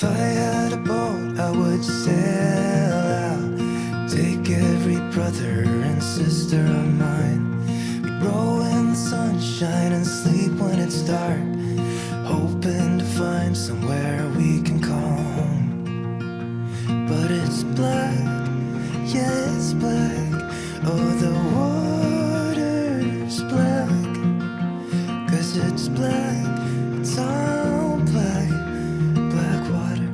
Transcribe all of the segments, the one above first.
If I had a boat, I would sail out, take every brother and sister of mine. We'd roll in the sunshine and sleep when it's dark, hoping to find somewhere we can call home. But it's black, yeah, it's black. Oh, the water's black, 'cause it's black, it's all black, black water.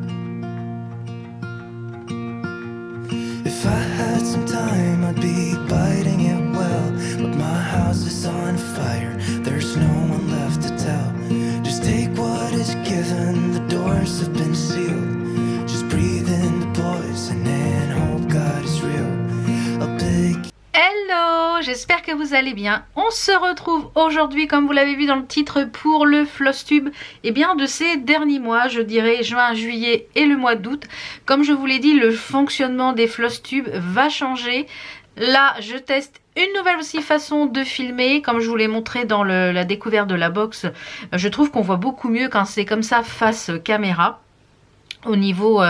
If I had some time, I'd be biting it well, but my house is on fire, there's no one left to tell. Just take what is given, the doors have been sealed. Just breathe in the poison and hope God is real. A big Hello, j'espère que vous allez bien. On se retrouve aujourd'hui, comme vous l'avez vu dans le titre, pour le Flosstube de ces derniers mois, je dirais juin, juillet et le mois d'août. Comme je vous l'ai dit, le fonctionnement des Flosstubes va changer. Là, je teste une nouvelle aussi façon de filmer, comme je vous l'ai montré dans la découverte de la box. Je trouve qu'on voit beaucoup mieux quand c'est comme ça face caméra. Au niveau,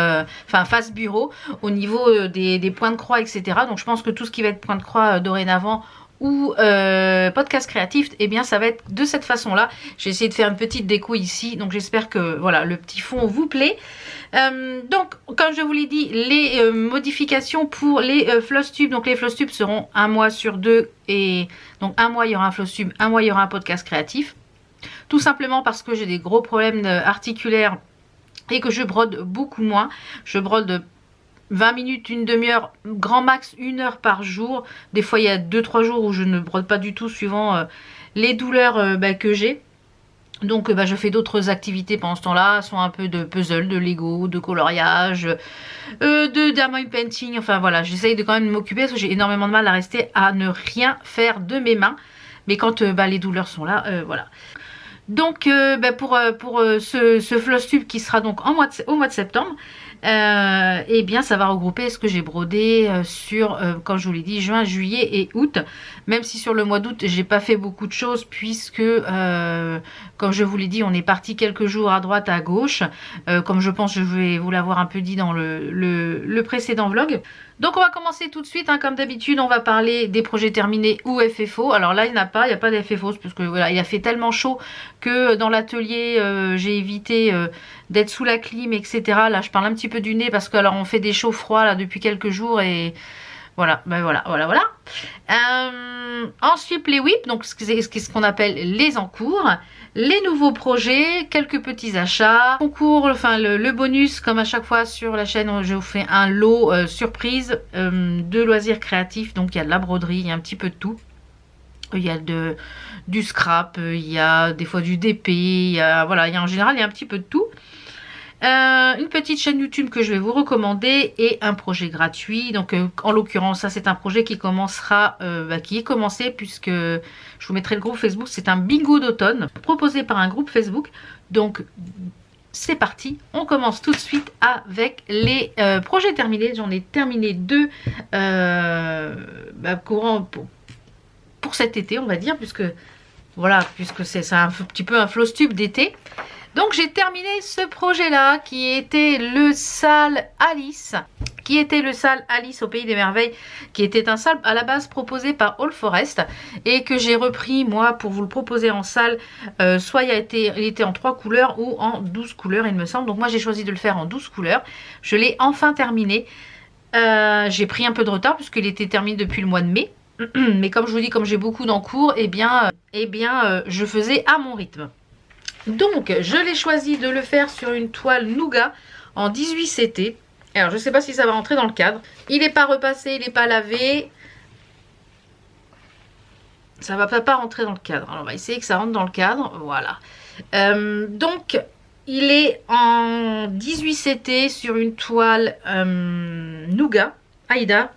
face bureau, au niveau des points de croix, etc. Donc je pense que tout ce qui va être point de croix dorénavant ou podcast créatif, eh bien ça va être de cette façon-là. J'ai essayé de faire une petite déco ici, donc j'espère que voilà, le petit fond vous plaît. Donc comme je vous l'ai dit, les modifications pour les Flosstubes, donc les Flosstubes seront un mois sur deux, et donc un mois il y aura un Flosstube, un mois il y aura un podcast créatif. Tout simplement parce que j'ai des gros problèmes articulaires et que je brode beaucoup moins. Je brode 20 minutes, une demi-heure, grand max 1 heure par jour. Des fois il y a 2-3 jours où je ne brode pas du tout suivant les douleurs que j'ai. Donc je fais d'autres activités pendant ce temps-là, soit un peu de puzzle, de Lego, de coloriage, de diamond painting, enfin voilà, j'essaye de quand même m'occuper parce que j'ai énormément de mal à rester à ne rien faire de mes mains. Mais quand les douleurs sont là, voilà. Donc pour ce Flosstube qui sera donc au mois de septembre, et bien ça va regrouper ce que j'ai brodé sur, comme je vous l'ai dit, juin, juillet et août. Même si sur le mois d'août j'ai pas fait beaucoup de choses puisque comme je vous l'ai dit, on est parti quelques jours à droite à gauche, comme je pense je vais vous l'avoir un peu dit dans le précédent vlog. Donc on va commencer tout de suite, comme d'habitude, on va parler des projets terminés ou FFO. Alors là il n'y a pas de FFO parce que voilà, il a fait tellement chaud que dans l'atelier j'ai évité d'être sous la clim, etc. Là je parle un petit peu du nez parce que alors on fait des chauds froids là depuis quelques jours et voilà, voilà. Ensuite les whips, donc ce qu'on appelle les encours. Les nouveaux projets, quelques petits achats, concours, enfin le bonus comme à chaque fois sur la chaîne, je vous fais un lot surprise de loisirs créatifs. Donc il y a de la broderie, il y a un petit peu de tout. Il y a du scrap, il y a des fois du DP, en général il y a un petit peu de tout. Une petite chaîne YouTube que je vais vous recommander et un projet gratuit. Donc en l'occurrence ça c'est un projet qui commencera, qui est commencé puisque je vous mettrai le groupe Facebook. C'est un bingo d'automne proposé par un groupe Facebook. Donc c'est parti, on commence tout de suite avec les projets terminés. J'en ai terminé 2 courant pour cet été on va dire, puisque c'est un petit peu un Flosstube d'été. Donc j'ai terminé ce projet-là qui était le salle Alice. Au Pays des Merveilles, qui était un salle à la base proposé par All Forest et que j'ai repris moi pour vous le proposer en salle. Soit il était en 3 couleurs ou en 12 couleurs il me semble. Donc moi j'ai choisi de le faire en 12 couleurs. Je l'ai enfin terminé. J'ai pris un peu de retard puisqu'il était terminé depuis le mois de mai. Mais comme je vous dis, comme j'ai beaucoup d'encours, je faisais à mon rythme. Donc je l'ai choisi de le faire sur une toile Nougat en 18 CT. Alors je ne sais pas si ça va rentrer dans le cadre. Il n'est pas repassé, il n'est pas lavé. Ça va pas rentrer dans le cadre. Alors on va essayer que ça rentre dans le cadre. Voilà. Donc il est en 18 CT sur une toile Nougat, Aïda.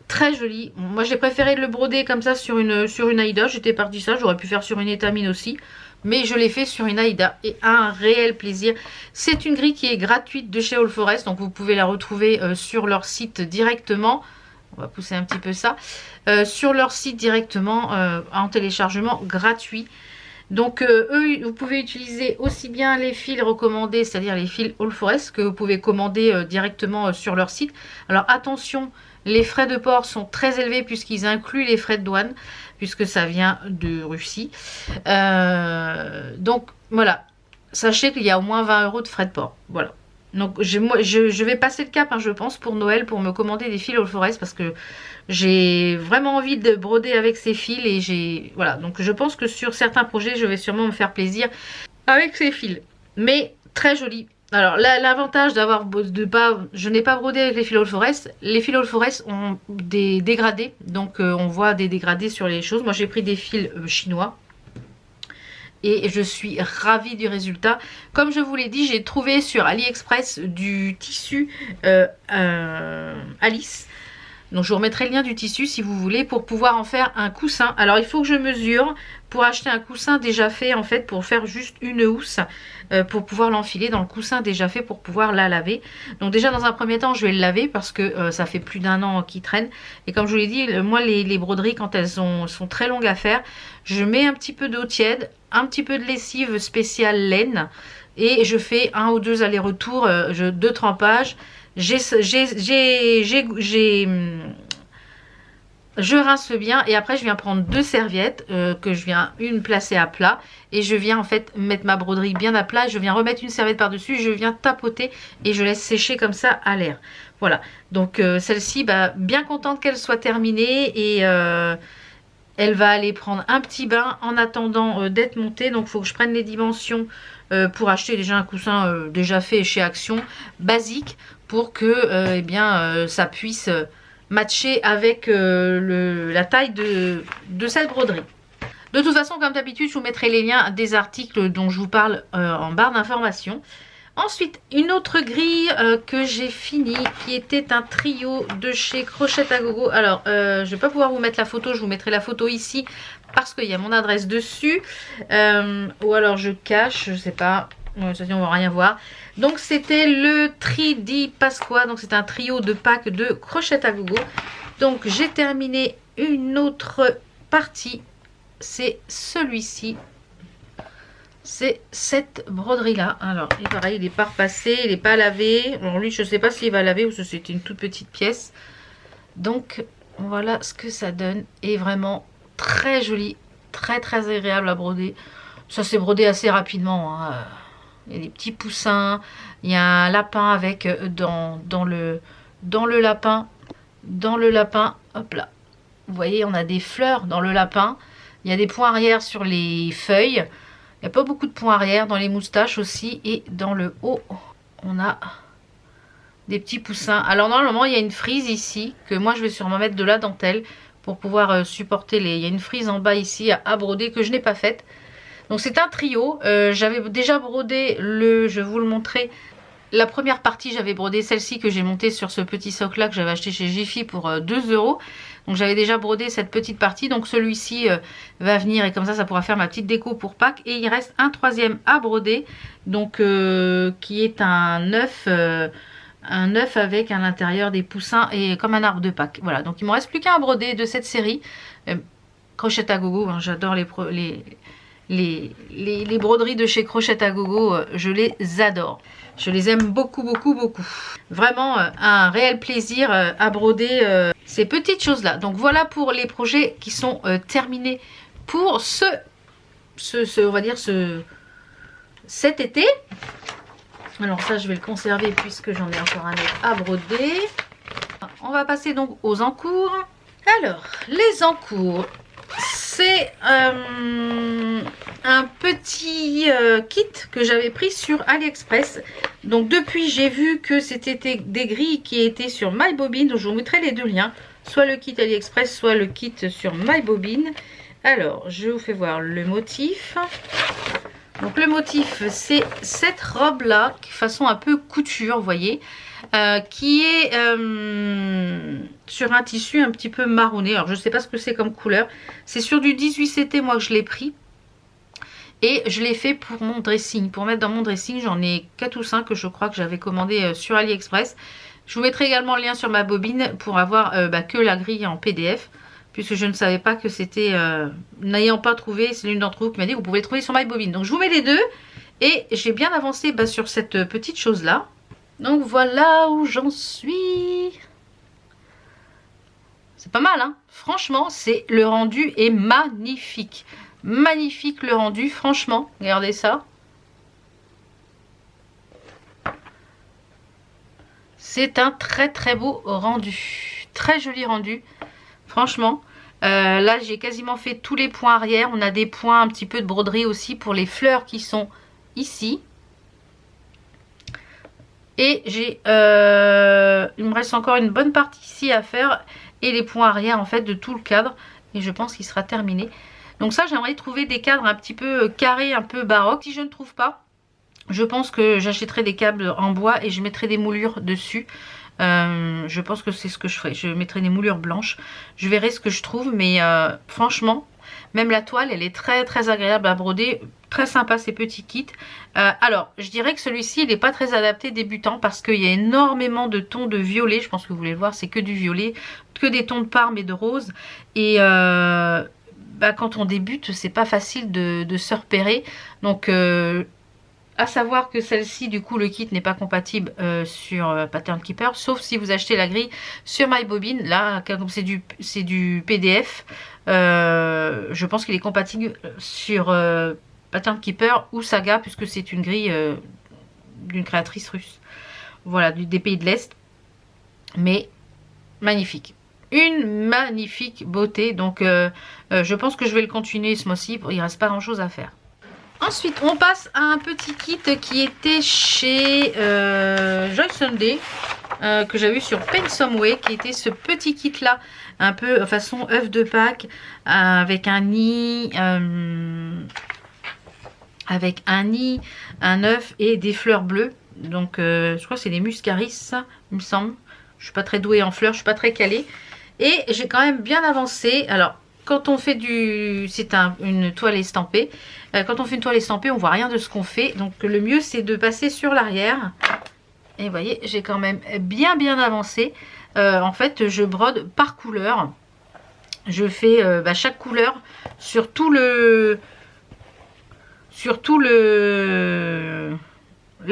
Très joli. Moi j'ai préféré le broder comme ça sur une Aïda. J'étais partie ça, j'aurais pu faire sur une étamine aussi, mais je l'ai fait sur une Aïda et un réel plaisir. C'est une grille qui est gratuite de chez All Forest, donc vous pouvez la retrouver sur leur site directement. On va pousser un petit peu ça sur leur site directement en téléchargement gratuit. Donc eux, vous pouvez utiliser aussi bien les fils recommandés, c'est-à-dire les fils All Forest, que vous pouvez commander directement sur leur site. Alors attention, les frais de port sont très élevés puisqu'ils incluent les frais de douane, puisque ça vient de Russie. Donc voilà, sachez qu'il y a au moins 20 € de frais de port. Voilà. Donc je vais passer le cap, hein, je pense, pour Noël, pour me commander des fils All Forest, parce que j'ai vraiment envie de broder avec ces fils et voilà, donc je pense que sur certains projets je vais sûrement me faire plaisir avec ces fils, mais très joli. Alors l'avantage d'avoir je n'ai pas brodé avec les fils All Forest. Les fils All Forest ont des dégradés, donc on voit des dégradés sur les choses. Moi j'ai pris des fils chinois et je suis ravie du résultat. Comme je vous l'ai dit, j'ai trouvé sur AliExpress du tissu Alice. Donc je vous remettrai le lien du tissu si vous voulez, pour pouvoir en faire un coussin. Alors il faut que je mesure pour acheter un coussin déjà fait, en fait, pour faire juste une housse, pour pouvoir l'enfiler dans le coussin déjà fait, pour pouvoir la laver. Donc déjà dans un premier temps je vais le laver parce que ça fait plus d'1 an qu'il traîne. Et comme je vous l'ai dit, moi les broderies, quand elles sont très longues à faire, je mets un petit peu d'eau tiède, un petit peu de lessive spéciale laine, et je fais 1 ou 2 allers-retours de trempage. Je rince bien et après je viens prendre 2 serviettes que je viens une placer à plat, et je viens en fait mettre ma broderie bien à plat, je viens remettre une serviette par dessus, je viens tapoter et je laisse sécher comme ça à l'air. Voilà, donc celle-ci, bien contente qu'elle soit terminée, et elle va aller prendre un petit bain en attendant d'être montée. Donc il faut que je prenne les dimensions pour acheter déjà un coussin déjà fait chez Action, basique, pour que ça puisse matcher avec la taille de cette broderie. De toute façon, comme d'habitude, je vous mettrai les liens des articles dont je vous parle en barre d'informations. Ensuite, une autre grille que j'ai fini, qui était un trio de chez Crochet à Gogo. Alors, je ne vais pas pouvoir vous mettre la photo, je vous mettrai la photo ici parce qu'il y a mon adresse dessus. Ou alors je cache, je ne sais pas. On va rien voir. Donc c'était le 3D Pasqua, donc c'est un trio de packs de Crochet à Gogo. Donc j'ai terminé une autre partie, c'est celui-ci. C'est cette broderie là. Alors et pareil, il n'est pas repassé, il n'est pas lavé. Alors lui, je ne sais pas s'il va laver ou si c'était une toute petite pièce. Donc voilà ce que ça donne. Et vraiment très joli, très très agréable à broder. Ça s'est brodé assez rapidement, hein. Il y a des petits poussins, il y a un lapin avec dans le lapin, hop là. Vous voyez, on a des fleurs dans le lapin. Il y a des points arrière sur les feuilles. Il n'y a pas beaucoup de points arrière, dans les moustaches aussi. Et dans le haut, on a des petits poussins. Alors normalement, il y a une frise ici, que moi je vais sûrement mettre de la dentelle pour pouvoir supporter les... Il y a une frise en bas ici à broder que je n'ai pas faite. Donc c'est un trio, j'avais déjà brodé je vais vous le montrer, la première partie j'avais brodé celle-ci que j'ai montée sur ce petit socle là que j'avais acheté chez Jiffy pour 2 €. Donc j'avais déjà brodé cette petite partie, donc celui-ci va venir et comme ça pourra faire ma petite déco pour Pâques. Et il reste un troisième à broder, donc qui est un œuf avec à l'intérieur des poussins et comme un arbre de Pâques. Voilà, donc il ne me reste plus qu'un à broder de cette série. Crochet à Gogo, hein, j'adore les broderies de chez Crochet à Gogo, je les adore. Je les aime beaucoup, beaucoup, beaucoup. Vraiment un réel plaisir à broder ces petites choses-là. Donc voilà pour les projets qui sont terminés pour on va dire cet été. Alors ça, je vais le conserver puisque j'en ai encore un autre à broder. On va passer donc aux encours. Alors, les encours, c'est un petit kit que j'avais pris sur AliExpress. Donc depuis, j'ai vu que c'était des grilles qui étaient sur MyBobbin. Donc je vous mettrai les deux liens, soit le kit AliExpress, soit le kit sur MyBobbin. Alors, je vous fais voir le motif. Donc le motif, c'est cette robe-là, façon un peu couture, vous voyez, qui est sur un tissu un petit peu marronné. Alors je ne sais pas ce que c'est comme couleur. C'est sur du 18CT, moi que je l'ai pris. Et je l'ai fait pour mon dressing. Pour mettre dans mon dressing, j'en ai 4 ou 5 que je crois que j'avais commandé sur AliExpress. Je vous mettrai également le lien sur ma bobine pour avoir que la grille en PDF. puisque je ne savais pas que c'était, n'ayant pas trouvé, c'est l'une d'entre vous qui m'a dit que vous pouvez le trouver sur MyBobine. Donc je vous mets les deux, et j'ai bien avancé sur cette petite chose là. Donc voilà où j'en suis. C'est pas mal, hein. Franchement, le rendu est magnifique. Magnifique le rendu, franchement. Regardez ça. C'est un très très beau rendu. Très joli rendu. Franchement. Là, j'ai quasiment fait tous les points arrière. On a des points, un petit peu de broderie aussi pour les fleurs qui sont ici. Et il me reste encore une bonne partie ici à faire. Et les points arrière en fait de tout le cadre. Et je pense qu'il sera terminé. Donc ça, j'aimerais trouver des cadres un petit peu carrés, un peu baroques. Si je ne trouve pas, je pense que j'achèterai des câbles en bois et je mettrai des moulures dessus. Je pense que c'est ce que je ferai. Je mettrai des moulures blanches. Je verrai ce que je trouve. Mais franchement, même la toile, elle est très très agréable à broder. Très sympa ces petits kits. Alors, je dirais que celui-ci, il n'est pas très adapté débutant parce qu'il y a énormément de tons de violet. Je pense que vous voulez le voir, c'est que du violet. Que des tons de parme et de rose. Et quand on débute, c'est pas facile de se repérer. Donc, à savoir que celle-ci, du coup, le kit n'est pas compatible sur Pattern Keeper. Sauf si vous achetez la grille sur MyBobine. Là, comme c'est du PDF, je pense qu'il est compatible sur Pattern Keeper ou Saga, puisque c'est une grille d'une créatrice russe. Voilà, des pays de l'Est. Mais magnifique. Une magnifique beauté. Donc, je pense que je vais le continuer ce mois-ci. Il ne reste pas grand-chose à faire. Ensuite, on passe à un petit kit qui était chez Joy Sunday, que j'ai vu sur Paint Some Way, qui était ce petit kit là, un peu façon œuf de Pâques, avec un nid, un œuf et des fleurs bleues. Donc, je crois que c'est des muscaris, ça, il me semble. Je suis pas très douée en fleurs, je suis pas très calée. Et j'ai quand même bien avancé. Alors, quand on fait une toile estampée. Quand on fait une toile estampée, on voit rien de ce qu'on fait. Donc le mieux, c'est de passer sur l'arrière. Et vous voyez, j'ai quand même bien avancé. En fait, je brode par couleur. Je fais chaque couleur sur tout la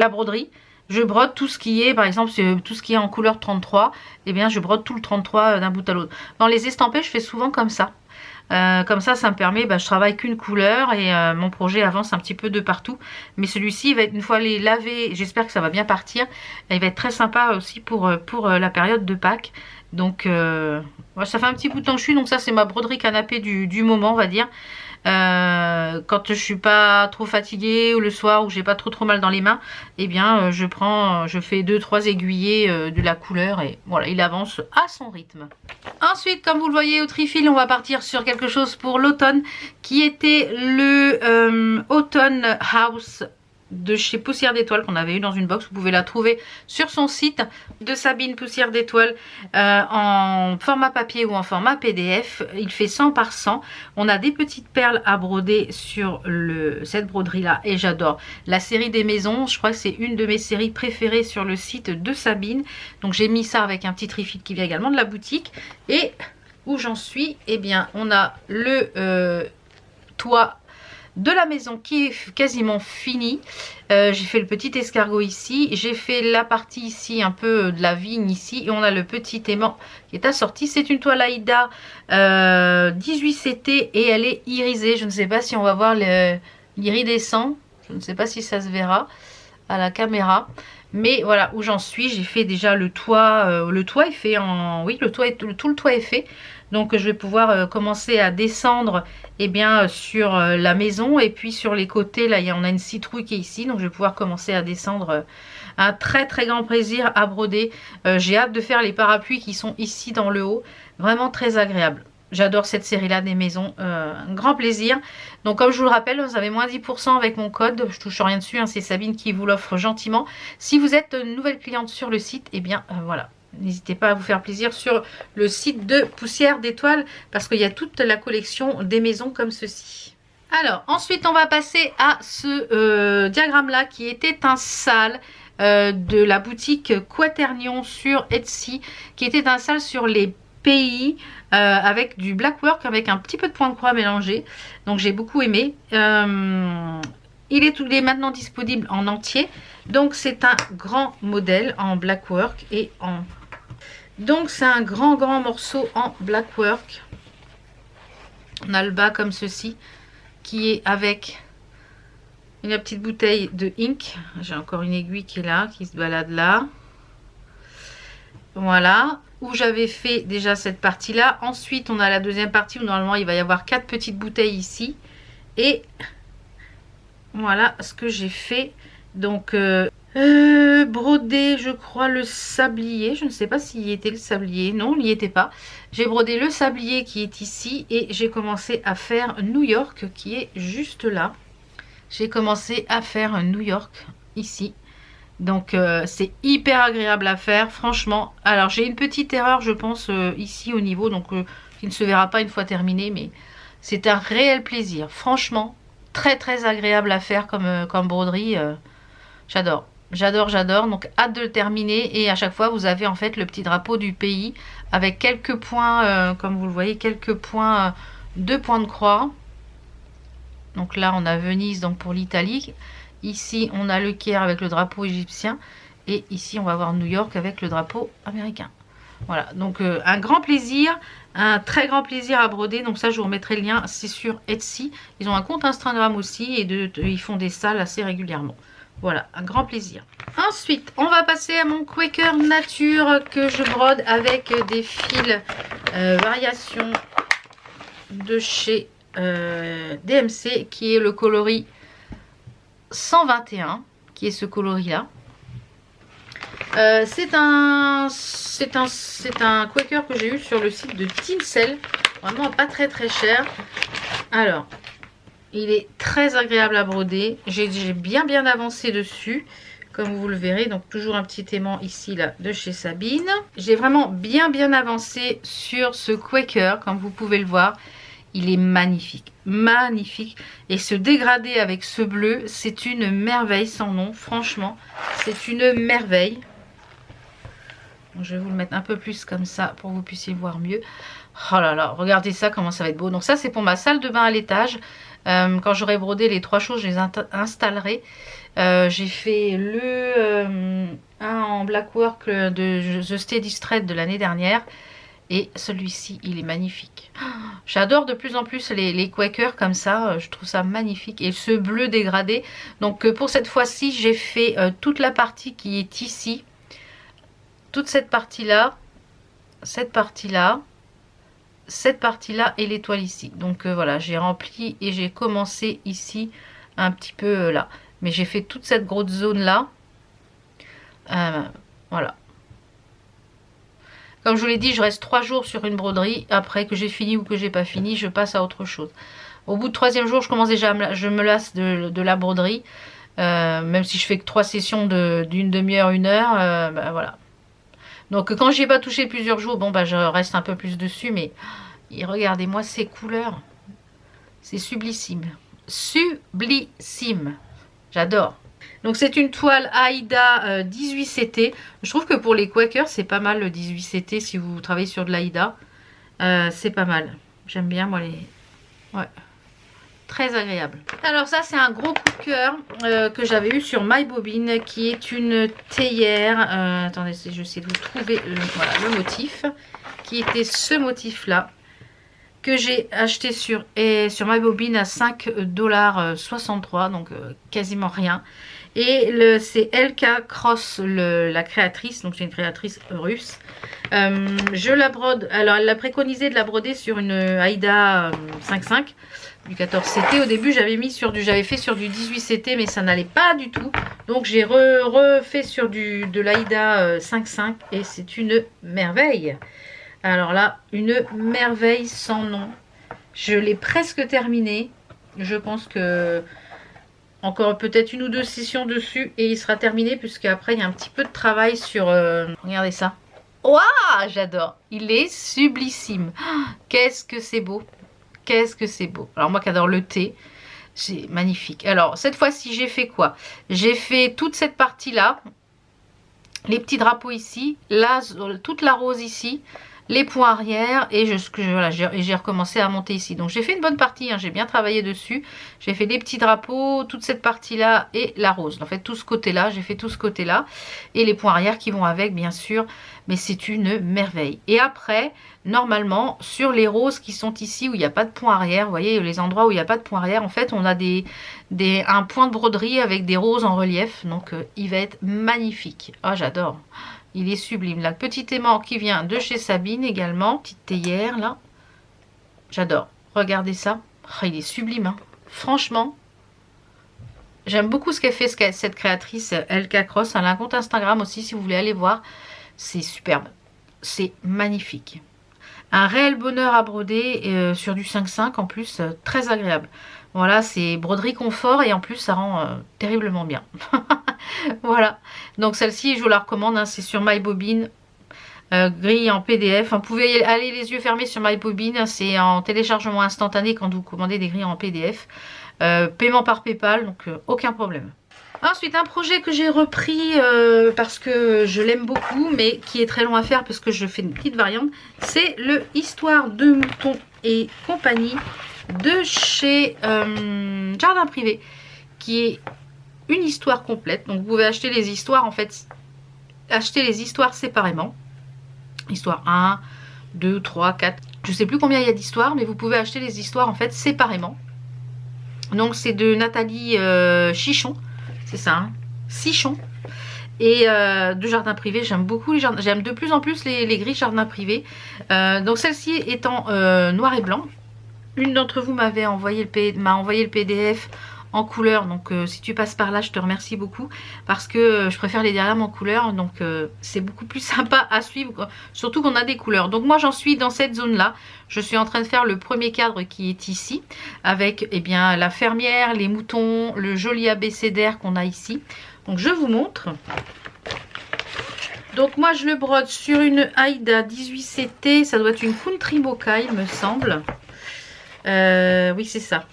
broderie. Je brode tout ce qui est, par exemple, tout ce qui est en couleur 33. Eh bien, je brode tout le 33 d'un bout à l'autre. Dans les estampés, je fais souvent comme ça. Comme ça me permet, je travaille qu'une couleur et mon projet avance un petit peu de partout. Mais celui-ci, va être, une fois les laver, j'espère que ça va bien partir. Il va être très sympa aussi pour la période de Pâques. Donc, ça fait un petit bout de temps que je suis. Donc ça, c'est ma broderie canapé du moment, on va dire. Quand je suis pas trop fatiguée ou le soir où j'ai pas trop mal dans les mains, eh bien je fais 2-3 aiguillés de la couleur et voilà, il avance à son rythme. Ensuite, comme vous le voyez au trifil, on va partir sur quelque chose pour l'automne qui était le Autumn House de chez Poussière d'étoiles qu'on avait eu dans une box. Vous pouvez la trouver sur son site de Sabine Poussière d'étoiles en format papier ou en format PDF. Il fait 100 par 100. On a des petites perles à broder sur cette broderie là et j'adore. La série des maisons, je crois que c'est une de mes séries préférées sur le site de Sabine. Donc j'ai mis ça avec un petit trifid qui vient également de la boutique. Et où j'en suis, eh bien on a le toit de la maison qui est quasiment fini. J'ai fait le petit escargot ici, j'ai fait la partie ici un peu de la vigne ici et on a le petit aimant qui est assorti. C'est une toile Aïda 18 CT et elle est irisée. Je ne sais pas si on va voir l'iridescent, je ne sais pas si ça se verra à la caméra, mais voilà où j'en suis. J'ai fait déjà le toit est fait en... Oui, tout le toit est fait. Donc je vais pouvoir commencer à descendre sur la maison et puis sur les côtés là on a une citrouille qui est ici, donc je vais pouvoir commencer à descendre. Un très très grand plaisir à broder. J'ai hâte de faire les parapluies qui sont ici dans le haut, vraiment très agréable. J'adore cette série là des maisons, un grand plaisir. Donc comme je vous le rappelle, vous avez moins 10% avec mon code, je touche rien dessus, hein, c'est Sabine qui vous l'offre gentiment. Si vous êtes une nouvelle cliente sur le site, voilà. N'hésitez pas à vous faire plaisir sur le site de Poussière d'étoiles parce qu'il y a toute la collection des maisons comme ceci. Alors ensuite on va passer à ce diagramme là qui était un sale de la boutique Quaternion sur Etsy, qui était un sale sur les pays avec du black work avec un petit peu de point de croix mélangé. Donc j'ai beaucoup aimé. Il est maintenant disponible en entier. Donc c'est un grand modèle en black work et en... Donc c'est un grand morceau en black work. On a le bas comme ceci qui est avec une petite bouteille de ink. J'ai encore une aiguille qui est là, qui se balade là. Voilà, où j'avais fait déjà cette partie là. Ensuite on a la deuxième partie où normalement il va y avoir 4 petites bouteilles ici. Et voilà ce que j'ai fait. Donc brodé, je crois, le sablier. Je ne sais pas s'il y était le sablier. Non, il n'y était pas. J'ai brodé le sablier qui est ici. Et j'ai commencé à faire New York qui est juste là. J'ai commencé à faire New York ici. Donc c'est hyper agréable à faire, franchement. Alors j'ai une petite erreur, je pense, ici au niveau. Donc qui ne se verra pas une fois terminé. Mais c'est un réel plaisir. Franchement, très agréable à faire comme broderie. J'adore. J'adore. Donc hâte de le terminer. Et à chaque fois vous avez en fait le petit drapeau du pays. Avec quelques points, comme vous le voyez, quelques points, 2 points de croix. Donc là on a Venise donc pour l'Italie. Ici on a le Caire avec le drapeau égyptien. Et ici on va voir New York avec le drapeau américain. Voilà, donc un grand plaisir, un très grand plaisir à broder. Donc ça je vous remettrai le lien, c'est sur Etsy. Ils ont un compte Instagram aussi et ils font des salles assez régulièrement. Voilà, un grand plaisir. Ensuite, on va passer à mon Quaker Nature que je brode avec des fils variations de chez DMC qui est le coloris 121, qui est ce coloris là. C'est un Quaker que j'ai eu sur le site de Tencel, vraiment pas très cher. Alors il est très agréable à broder, j'ai bien avancé dessus comme vous le verrez. Donc toujours un petit aimant ici là de chez Sabine. J'ai vraiment bien avancé sur ce Quaker, comme vous pouvez le voir. Il est magnifique. Et ce dégradé avec ce bleu, c'est une merveille sans nom. Franchement, c'est une merveille. Donc, je vais vous le mettre un peu plus comme ça pour que vous puissiez voir mieux. Oh là là, regardez ça, comment ça va être beau. Donc ça, c'est pour ma salle de bain à l'étage. Quand j'aurai brodé les 3 choses, je les installerai. J'ai fait un en black work de The Steady Thread de l'année dernière. Et celui-ci, il est magnifique. J'adore de plus en plus les Quakers comme ça. Je trouve ça magnifique. Et ce bleu dégradé. Donc pour cette fois-ci, j'ai fait toute la partie qui est ici. Toute cette partie-là. Cette partie-là. Cette partie-là et l'étoile ici. Donc voilà, j'ai rempli et j'ai commencé ici un petit peu là. Mais j'ai fait toute cette grosse zone-là. Voilà. Comme je vous l'ai dit, je reste 3 jours sur une broderie. Après que j'ai fini ou que j'ai pas fini, je passe à autre chose. Au bout du 3e jour, je commence déjà je me lasse de la broderie. Même si je fais que 3 sessions d'une demi-heure, 1 heure. Ben voilà. Donc quand j'y ai pas touché plusieurs jours, bon bah je reste un peu plus dessus. Mais regardez-moi ces couleurs. C'est sublissime. Sublissime. J'adore. Donc c'est une toile Aïda 18CT. Je trouve que pour les Quakers c'est pas mal le 18CT si vous travaillez sur de l'Aïda. C'est pas mal. J'aime bien moi les... Ouais. Très agréable. Alors ça c'est un gros coup de cœur que j'avais eu sur MyBobine qui est une théière. Attendez, je sais de vous trouver voilà, le motif. Qui était ce motif là. Que j'ai acheté sur MyBobine à 5,63 $. Donc quasiment rien. Et c'est LK Cross, la créatrice, donc c'est une créatrice russe. Je la brode, alors elle l'a préconisé de la broder sur une Aïda 5,5 du 14CT. Au début j'avais fait sur du 18CT mais ça n'allait pas du tout. Donc j'ai refait sur de l'Aïda 5,5 et c'est une merveille. Alors là, une merveille sans nom. Je l'ai presque terminé. Je pense que... encore peut-être 1 ou 2 sessions dessus et il sera terminé puisque après il y a un petit peu de travail sur... regardez ça. Waouh, j'adore. Il est sublissime. Qu'est-ce que c'est beau. Qu'est-ce que c'est beau. Alors moi qui adore le thé, c'est magnifique. Alors cette fois-ci j'ai fait quoi? J'ai fait toute cette partie-là. Les petits drapeaux ici. Là, toute la rose ici. les points arrière et voilà, j'ai recommencé à monter ici. Donc j'ai fait une bonne partie, hein, j'ai bien travaillé dessus. J'ai fait les petits drapeaux, toute cette partie-là et la rose. En fait, tout ce côté-là, j'ai fait tout ce côté-là. Et les points arrière qui vont avec, bien sûr. Mais c'est une merveille. Et après, normalement, sur les roses qui sont ici, où il n'y a pas de point arrière, vous voyez, les endroits où il n'y a pas de point arrière, en fait, on a un point de broderie avec des roses en relief. Donc, il va être magnifique. Ah, j'adore. Il est sublime. La petite aimant qui vient de chez Sabine également. Petite théière, là. J'adore. Regardez ça. Oh, il est sublime, hein. Franchement, j'aime beaucoup ce qu'elle fait, cette créatrice, LK Cross. Elle a un compte Instagram aussi, si vous voulez aller voir. C'est superbe. C'est magnifique. Un réel bonheur à broder sur du 5,5 en plus. Très agréable. Voilà, c'est broderie confort et en plus, ça rend terriblement bien. Voilà. Donc celle-ci, je vous la recommande. Hein, c'est sur MyBobine. Grille en PDF. Vous pouvez aller les yeux fermés sur MyBobine. Hein, c'est en téléchargement instantané quand vous commandez des grilles en PDF. Paiement par PayPal. Donc aucun problème. Ensuite, un projet que j'ai repris parce que je l'aime beaucoup, mais qui est très long à faire parce que je fais une petite variante. C'est le Histoire de moutons et compagnie de chez Jardin Privé, qui est une histoire complète. Donc, vous pouvez acheter les histoires, en fait, acheter les histoires séparément. Histoire 1, 2, 3, 4. Je ne sais plus combien il y a d'histoires, mais vous pouvez acheter les histoires, en fait, séparément. Donc, c'est de Nathalie Chichon. C'est ça, hein, Sichon. Et de Jardin Privé, j'aime beaucoup les jardins. J'aime de plus en plus les grilles Jardin Privé. Donc celle-ci étant noir et blanc. Une d'entre vous m'a envoyé le PDF en couleur. Donc si tu passes par là, je te remercie beaucoup. Parce que je préfère les diagrammes en couleur. Donc c'est beaucoup plus sympa à suivre. Quoi. Surtout qu'on a des couleurs. Donc moi j'en suis dans cette zone-là. Je suis en train de faire le premier cadre qui est ici. Avec eh bien, la fermière, les moutons, le joli abécédaire qu'on a ici. Donc je vous montre. Donc moi je le brode sur une Aïda 18CT. Ça doit être une Country Mocha il me semble. Oui c'est ça.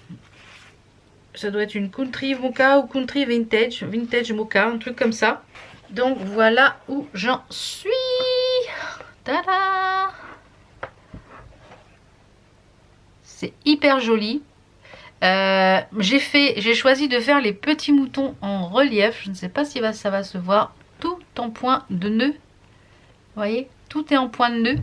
Ça doit être une Country Mocha ou Country Vintage. Vintage Mocha, un truc comme ça. Donc voilà où j'en suis. Tada! C'est hyper joli. J'ai choisi de faire les petits moutons en relief. Je ne sais pas si ça va se voir. Tout en point de nœud. Vous voyez, tout est en point de nœud.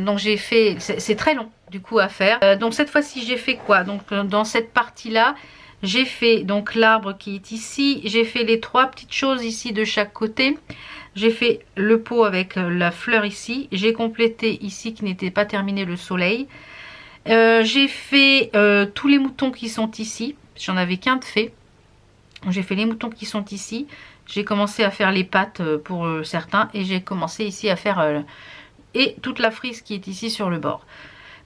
Donc j'ai fait, c'est très long du coup à faire. Donc cette fois-ci j'ai fait quoi? Donc dans cette partie-là, j'ai fait donc l'arbre qui est ici. J'ai fait les trois petites choses ici de chaque côté. J'ai fait le pot avec la fleur ici. J'ai complété ici qui n'était pas terminé le soleil. J'ai fait tous les moutons qui sont ici. J'en avais qu'un de fait. J'ai fait les moutons qui sont ici. J'ai commencé à faire les pattes pour certains. Et j'ai commencé ici à faire et toute la frise qui est ici sur le bord.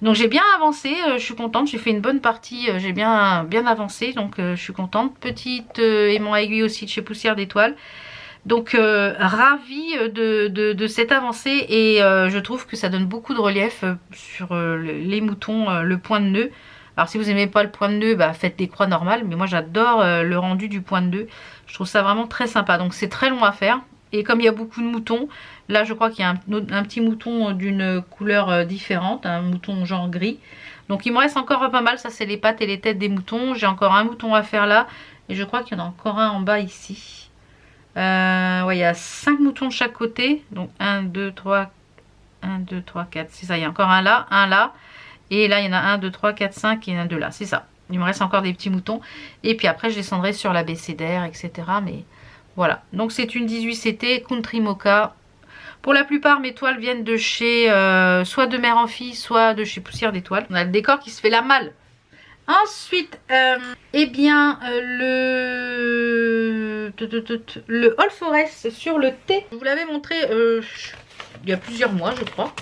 Donc j'ai bien avancé. Je suis contente. J'ai fait une bonne partie. J'ai bien avancé. Donc je suis contente. Petite aimant aiguille aussi de chez Poussière d'Étoile. Donc ravie de cette avancée et je trouve que ça donne beaucoup de relief sur les moutons, le point de nœud. Alors si vous n'aimez pas le point de nœud, bah, faites des croix normales, mais moi j'adore le rendu du point de nœud. Je trouve ça vraiment très sympa, donc c'est très long à faire. Et comme il y a beaucoup de moutons, là je crois qu'il y a un petit mouton d'une couleur différente, un mouton genre gris. Donc il me reste encore pas mal, ça c'est les pattes et les têtes des moutons. J'ai encore un mouton à faire là et je crois qu'il y en a encore un en bas ici. Ouais, il y a 5 moutons de chaque côté. Donc 1, 2, 3, 4. C'est ça, il y a encore un là. Et là, il y en a 1, 2, 3, 4, 5 et il y en a 2 là. C'est ça. Il me reste encore des petits moutons. Et puis après, je descendrai sur l'abécédaire, etc. Mais voilà. Donc c'est une 18CT Country Mocha. Pour la plupart, mes toiles viennent de chez soit de Mère en Fille, soit de chez Poussière d'Étoile. On a le décor qui se fait la malle. Ensuite, eh bien, le All Forest sur le thé. Je vous l'avais montré il y a plusieurs mois, je crois.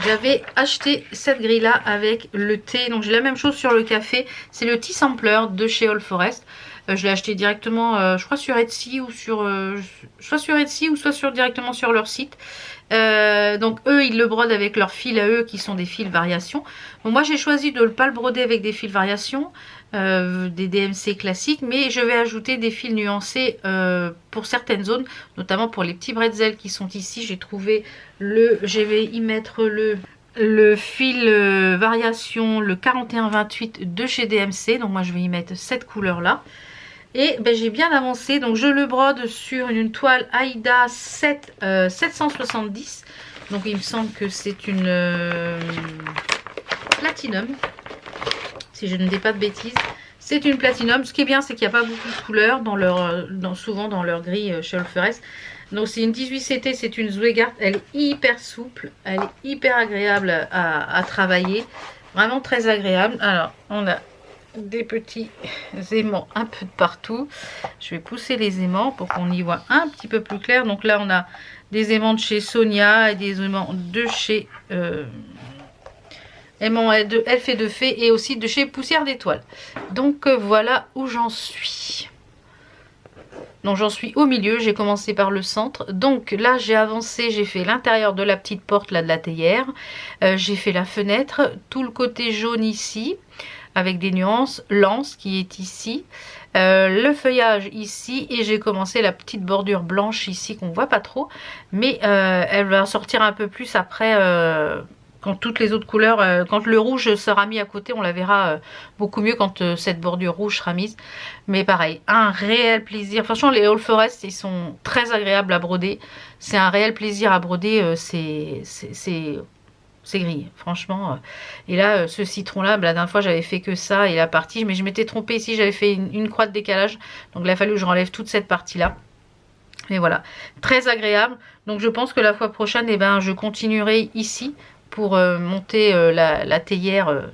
J'avais acheté cette grille là avec le thé. Donc j'ai la même chose sur le café. C'est le Tea Sampler de chez All Forest. Je l'ai acheté directement, je crois sur Etsy ou soit sur Etsy ou soit directement sur leur site. Donc eux ils le brodent avec leurs fils à eux qui sont des fils variations. Donc moi j'ai choisi de ne pas le broder avec des fils variations, des DMC classiques, mais je vais ajouter des fils nuancés pour certaines zones, notamment pour les petits bretzels qui sont ici. J'ai trouvé je vais y mettre le fil variation, le 4128 de chez DMC. Donc moi je vais y mettre cette couleur là. Et ben, j'ai bien avancé, donc je le brode sur une toile Aida 770. Donc il me semble que c'est une Platinum, si je ne dis pas de bêtises. C'est une Platinum. Ce qui est bien, c'est qu'il n'y a pas beaucoup de couleurs souvent dans leur gris chez Olferès. Donc c'est une 18CT, c'est une Zweigart. Elle est hyper souple, elle est hyper agréable à travailler. Vraiment très agréable. Alors on a des petits aimants un peu de partout. Je vais pousser les aimants pour qu'on y voit un petit peu plus clair. Donc là on a des aimants de chez Sonia et des aimants de chez aimants Elf et de Fée et aussi de chez Poussière d'étoiles. Donc voilà où j'en suis. Donc j'en suis au milieu, j'ai commencé par le centre. Donc là j'ai avancé, j'ai fait l'intérieur de la petite porte là de la théière. J'ai fait la fenêtre, tout le côté jaune ici, avec des nuances, l'anse qui est ici, le feuillage ici, et j'ai commencé la petite bordure blanche ici qu'on voit pas trop, mais elle va sortir un peu plus après, quand toutes les autres couleurs, quand le rouge sera mis à côté, on la verra beaucoup mieux quand cette bordure rouge sera mise. Mais pareil, un réel plaisir. Franchement les All Forest ils sont très agréables à broder, c'est un réel plaisir à broder, c'est gris, franchement. Et là, ce citron-là, la dernière fois, j'avais fait que ça et la partie, mais je m'étais trompée ici, j'avais fait une croix de décalage. Donc, il a fallu que je renlève toute cette partie-là. Mais voilà, très agréable. Donc, je pense que la fois prochaine, eh ben, je continuerai ici pour monter la théière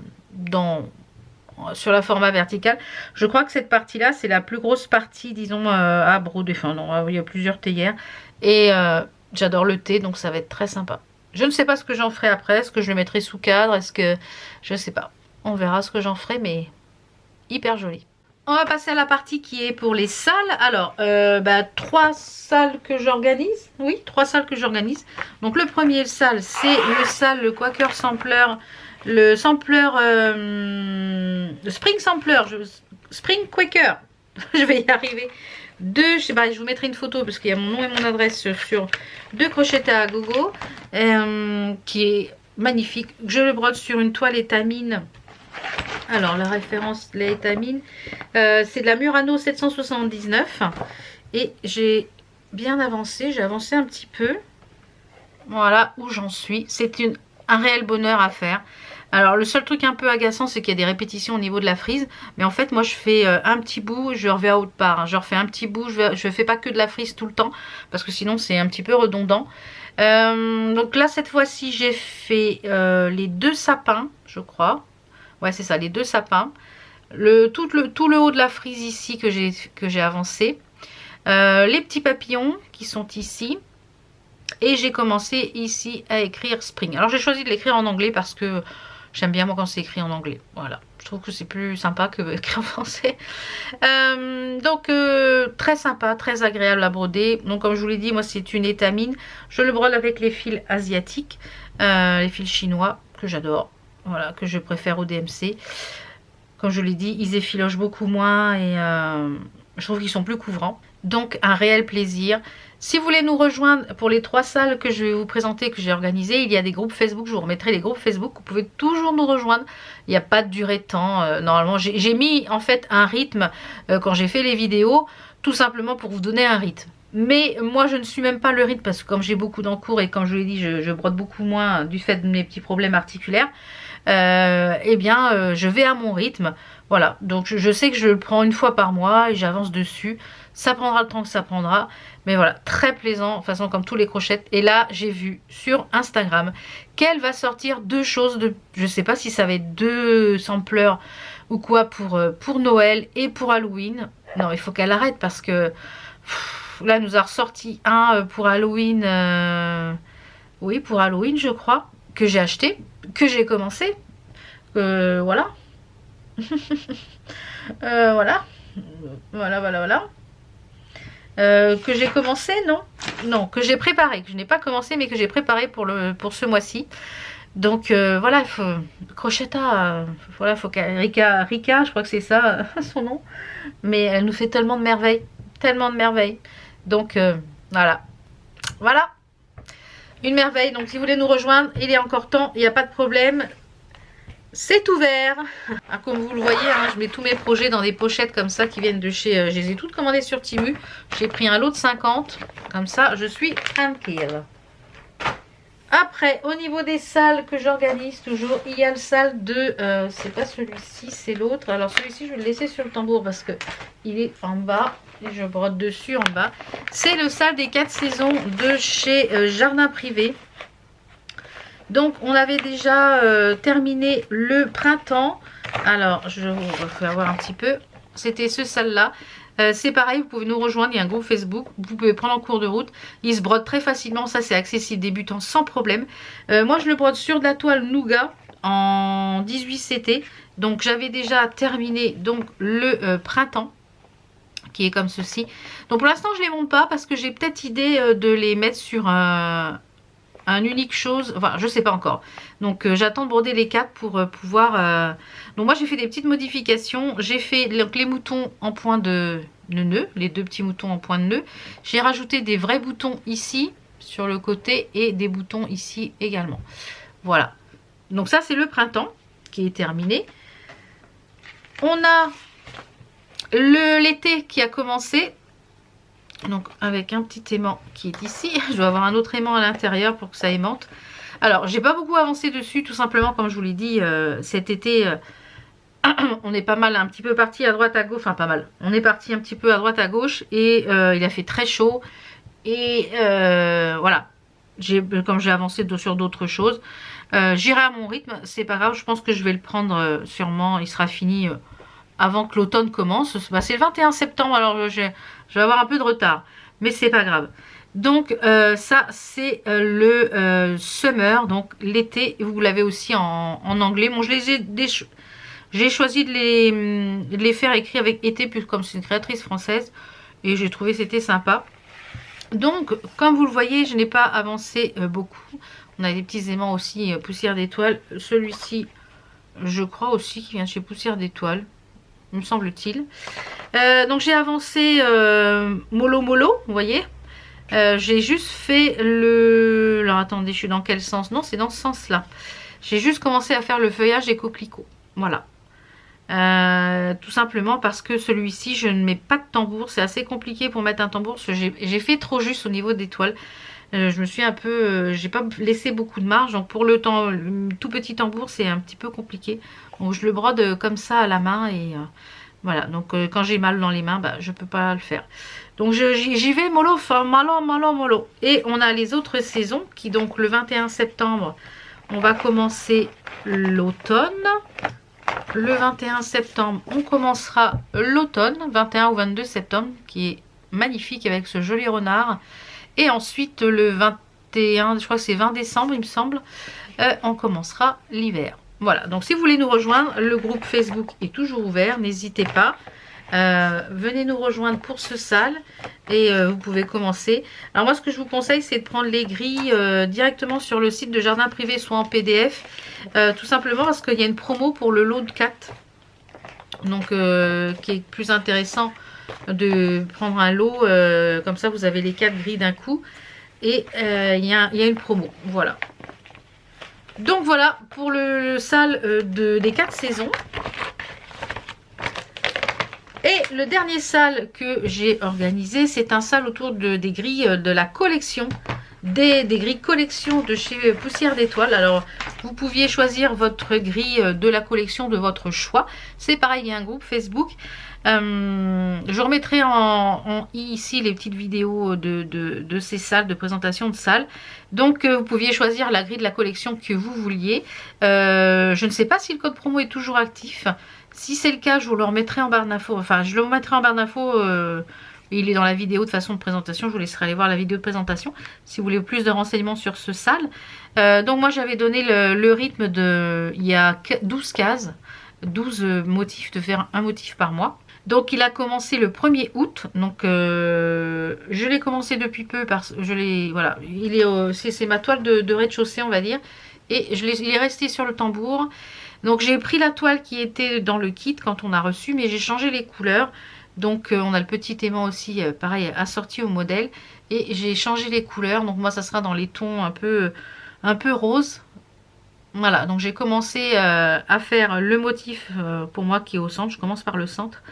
sur la format vertical. Je crois que cette partie-là, c'est la plus grosse partie, disons, à broder. Enfin, non, il y a plusieurs théières. Et j'adore le thé, donc ça va être très sympa. Je ne sais pas ce que j'en ferai après. Est-ce que je le mettrai sous cadre? Est-ce que... Je ne sais pas. On verra ce que j'en ferai, mais hyper joli. On va passer à la partie qui est pour les salles. Alors, 3 salles que j'organise. Oui, 3 salles que j'organise. Donc, le premier salle, c'est le Quaker Sampler. Le sampler... le Spring Sampler. Spring Quaker. Je vais y arriver. Je vous mettrai une photo parce qu'il y a mon nom et mon adresse sur 2 crochettes à gogo qui est magnifique. Je le brode sur une toile étamine. Alors la référence, la étamine, c'est de la Murano 779 et j'ai bien avancé, j'ai avancé un petit peu. Voilà où j'en suis. C'est un réel bonheur à faire. Alors le seul truc un peu agaçant, c'est qu'il y a des répétitions au niveau de la frise. Mais en fait moi je fais un petit bout, je refais à haute part, hein. Je refais un petit bout, je fais pas que de la frise tout le temps, parce que sinon c'est un petit peu redondant. Donc là cette fois-ci j'ai fait les 2 sapins, je crois. Ouais c'est ça, les 2 sapins. Tout le haut de la frise ici que j'ai avancé. Les petits papillons qui sont ici. Et j'ai commencé ici à écrire Spring. Alors j'ai choisi de l'écrire en anglais parce que j'aime bien moi quand c'est écrit en anglais. Voilà, je trouve que c'est plus sympa que écrit en français. Donc très sympa, très agréable à broder. Donc comme je vous l'ai dit, moi c'est une étamine. Je le brode avec les fils asiatiques, les fils chinois que j'adore. Voilà, que je préfère au DMC. Comme je l'ai dit, ils effilochent beaucoup moins et je trouve qu'ils sont plus couvrants. Donc un réel plaisir. Si vous voulez nous rejoindre pour les 3 salles que je vais vous présenter, que j'ai organisées, il y a des groupes Facebook, je vous remettrai les groupes Facebook, vous pouvez toujours nous rejoindre, il n'y a pas de durée de temps, normalement j'ai mis en fait un rythme quand j'ai fait les vidéos, tout simplement pour vous donner un rythme. Mais moi je ne suis même pas le rythme parce que comme j'ai beaucoup d'encours et comme je vous l'ai dit, je brode beaucoup moins du fait de mes petits problèmes articulaires, je vais à mon rythme. Voilà, donc je sais que je le prends une fois par mois et j'avance dessus. Ça prendra le temps que ça prendra. Mais voilà, très plaisant, de toute façon comme tous les crochettes. Et là, j'ai vu sur Instagram qu'elle va sortir 2 choses. Je sais pas si ça va être 2 sampleurs ou quoi pour Noël et pour Halloween. Non, il faut qu'elle arrête parce que... là, elle nous a ressorti un pour Halloween. Oui, pour Halloween, je crois. Que j'ai acheté, que j'ai commencé. Voilà. Voilà. Voilà, voilà, voilà. Que j'ai commencé, non? Non, que j'ai préparé, que je n'ai pas commencé, mais que j'ai préparé pour ce mois-ci. Donc voilà, il faut Crochetta, voilà, faut Rika, je crois que c'est ça son nom. Mais elle nous fait tellement de merveilles, tellement de merveilles. Donc voilà, voilà, une merveille. Donc si vous voulez nous rejoindre, il est encore temps, il n'y a pas de problème. C'est ouvert. Ah, comme vous le voyez, hein, je mets tous mes projets dans des pochettes comme ça qui viennent de chez... je les ai toutes commandées sur Temu. J'ai pris un lot de 50. Comme ça, je suis tranquille. Après, au niveau des salles que j'organise toujours, il y a le salle de... c'est pas celui-ci, c'est l'autre. Alors celui-ci, je vais le laisser sur le tambour parce que il est en bas. Et je brode dessus en bas. C'est le salle des 4 saisons de chez Jardin Privé. Donc on avait déjà terminé le printemps. Alors je vous refais voir un petit peu. C'était ce salle-là. C'est pareil, vous pouvez nous rejoindre, il y a un groupe Facebook, vous pouvez prendre en cours de route. Il se brode très facilement, ça c'est accessible débutant sans problème. Moi je le brode sur de la toile Nougat en 18 CT. Donc j'avais déjà terminé donc le printemps qui est comme ceci. Donc pour l'instant je ne les monte pas parce que j'ai peut-être idée de les mettre sur un unique chose, enfin je sais pas encore. Donc j'attends de broder les 4 pour pouvoir... Donc moi j'ai fait des petites modifications. J'ai fait les moutons en point de nœud, les 2 petits moutons en point de nœud. J'ai rajouté des vrais boutons ici sur le côté et des boutons ici également. Voilà. Donc ça c'est le printemps qui est terminé. On a l'été qui a commencé. Donc avec un petit aimant qui est ici. Je dois avoir un autre aimant à l'intérieur pour que ça aimante. Alors j'ai pas beaucoup avancé dessus, tout simplement comme je vous l'ai dit, cet été on est pas mal un petit peu parti à droite à gauche, enfin pas mal. On est parti un petit peu à droite à gauche et il a fait très chaud. Et voilà. Comme j'ai avancé sur d'autres choses, j'irai à mon rythme, c'est pas grave, je pense que je vais le prendre sûrement, il sera fini avant que l'automne commence. Bah, c'est le 21 septembre, alors je vais avoir un peu de retard, mais c'est pas grave. Donc ça c'est le summer, donc l'été, vous l'avez aussi en anglais. Bon, j'ai choisi de les faire écrire avec été, puisque comme c'est une créatrice française, et j'ai trouvé c'était sympa. Donc comme vous le voyez, je n'ai pas avancé beaucoup. On a des petits aimants aussi, poussière d'étoile. Celui-ci, je crois aussi qu'il vient de chez Poussière d'étoile, me semble-t-il. Donc j'ai avancé mollo, vous voyez. J'ai juste fait le... Alors attendez, je suis dans quel sens? Non, c'est dans ce sens-là. J'ai juste commencé à faire le feuillage des coquelicots. Voilà. Tout simplement parce que celui-ci, je ne mets pas de tambour. C'est assez compliqué pour mettre un tambour. J'ai fait trop juste au niveau des toiles. Je me suis un peu... j'ai pas laissé beaucoup de marge. Donc pour le tout petit tambour, c'est un petit peu compliqué. Donc je le brode comme ça à la main et... voilà, donc quand j'ai mal dans les mains, bah, je peux pas le faire. Donc j'y vais mollo, mollo. Et on a les autres saisons qui, donc le 21 septembre, on va commencer l'automne. Le 21 septembre, on commencera l'automne, 21 ou 22 septembre, qui est magnifique avec ce joli renard. Et ensuite le 21, je crois que c'est 20 décembre, il me semble, on commencera l'hiver. Voilà, donc si vous voulez nous rejoindre, le groupe Facebook est toujours ouvert, n'hésitez pas. Venez nous rejoindre pour ce salle et vous pouvez commencer. Alors moi ce que je vous conseille, c'est de prendre les grilles directement sur le site de Jardin Privé, soit en PDF, tout simplement parce qu'il y a une promo pour le lot de 4. Donc qui est plus intéressant de prendre un lot, comme ça vous avez les 4 grilles d'un coup. Et il y a une promo, voilà. Donc voilà pour le salle des 4 saisons. Et le dernier salle que j'ai organisé, c'est un salle autour des grilles de la collection. Des grilles collection de chez Poussière d'étoile. Alors vous pouviez choisir votre grille de la collection de votre choix. C'est pareil, il y a un groupe Facebook. Je remettrai en i ici les petites vidéos de ces salles, de présentation de salles. Donc vous pouviez choisir la grille de la collection que vous vouliez. Je ne sais pas si le code promo est toujours actif. Si c'est le cas, je vous le remettrai en barre d'infos. Enfin, je le remettrai en barre d'infos. Il est dans la vidéo de façon de présentation. Je vous laisserai aller voir la vidéo de présentation si vous voulez plus de renseignements sur ce salle. Donc moi, j'avais donné le rythme de... Il y a 12 cases, 12 motifs, de faire un motif par mois. Donc il a commencé le 1er août. Donc je l'ai commencé depuis peu parce que voilà, c'est ma toile de rez-de-chaussée, on va dire. Et il est resté sur le tambour. Donc j'ai pris la toile qui était dans le kit quand on a reçu, mais j'ai changé les couleurs. Donc on a le petit aimant aussi, pareil, assorti au modèle. Et j'ai changé les couleurs. Donc moi ça sera dans les tons un peu rose. Voilà, donc j'ai commencé à faire le motif pour moi qui est au centre. Je commence par le centre.